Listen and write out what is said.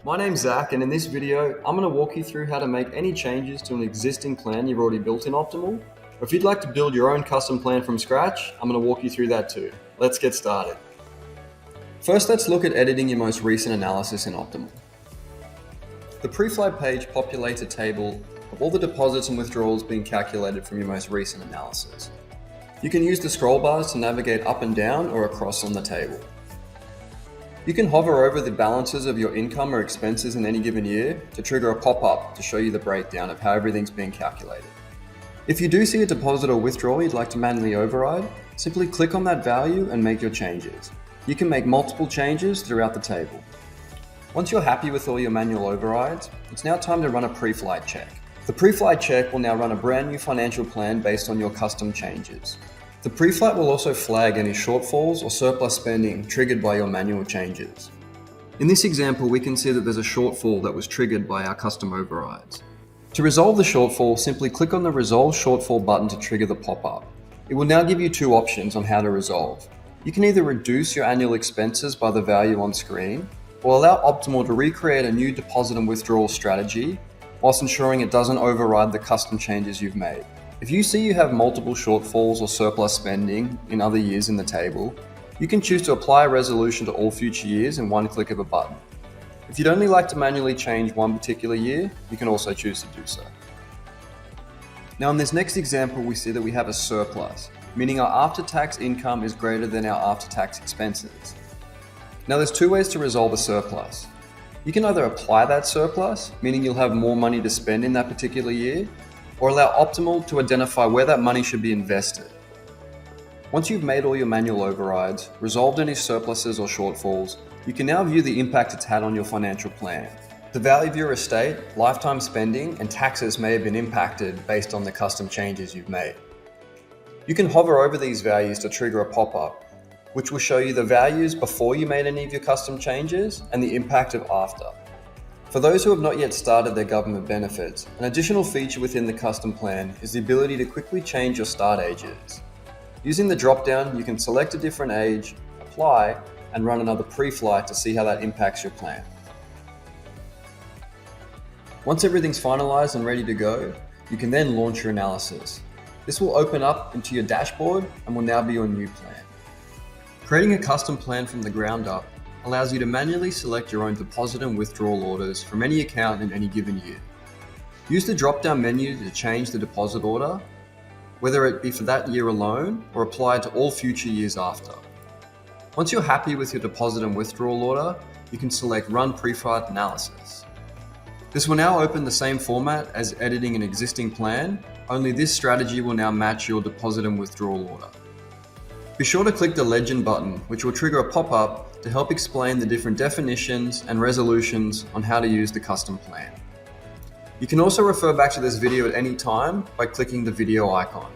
My name's Zach, and in this video, I'm going to walk you through how to make any changes to an existing plan you've already built in Optiml. Or if you'd like to build your own custom plan from scratch, I'm going to walk you through that too. Let's get started. First, let's look at editing your most recent analysis in Optiml. The pre-flight page populates a table of all the deposits and withdrawals being calculated from your most recent analysis. You can use the scroll bars to navigate up and down or across on the table. You can hover over the balances of your income or expenses in any given year to trigger a pop-up to show you the breakdown of how everything's being calculated. If you do see a deposit or withdrawal you'd like to manually override, simply click on that value and make your changes. You can make multiple changes throughout the table. Once you're happy with all your manual overrides, it's now time to run a pre-flight check. The pre-flight check will now run a brand new financial plan based on your custom changes. The pre-flight will also flag any shortfalls or surplus spending triggered by your manual changes. In this example, we can see that there's a shortfall that was triggered by our custom overrides. To resolve the shortfall, simply click on the Resolve Shortfall button to trigger the pop-up. It will now give you two options on how to resolve. You can either reduce your annual expenses by the value on screen, or allow Optiml to recreate a new deposit and withdrawal strategy, whilst ensuring it doesn't override the custom changes you've made. If you see you have multiple shortfalls or surplus spending in other years in the table, you can choose to apply a resolution to all future years in one click of a button. If you'd only like to manually change one particular year, you can also choose to do so. Now in this next example, we see that we have a surplus, meaning our after-tax income is greater than our after-tax expenses. Now there's two ways to resolve a surplus. You can either apply that surplus, meaning you'll have more money to spend in that particular year, or allow Optiml to identify where that money should be invested. Once you've made all your manual overrides, resolved any surpluses or shortfalls, you can now view the impact it's had on your financial plan. The value of your estate, lifetime spending, and taxes may have been impacted based on the custom changes you've made. You can hover over these values to trigger a pop-up, which will show you the values before you made any of your custom changes and the impact of after. For those who have not yet started their government benefits, an additional feature within the custom plan is the ability to quickly change your start ages. Using the drop-down, you can select a different age, apply, and run another pre-flight to see how that impacts your plan. Once everything's finalized and ready to go, you can then launch your analysis. This will open up into your dashboard and will now be your new plan. Creating a custom plan from the ground up allows you to manually select your own deposit and withdrawal orders from any account in any given year. Use the drop-down menu to change the deposit order, whether it be for that year alone or apply it to all future years after. Once you're happy with your deposit and withdrawal order, you can select Run Pre-Flight Analysis. This will now open the same format as editing an existing plan, only this strategy will now match your deposit and withdrawal order. Be sure to click the Legend button, which will trigger a pop-up to help explain the different definitions and resolutions on how to use the custom plan. You can also refer back to this video at any time by clicking the video icon.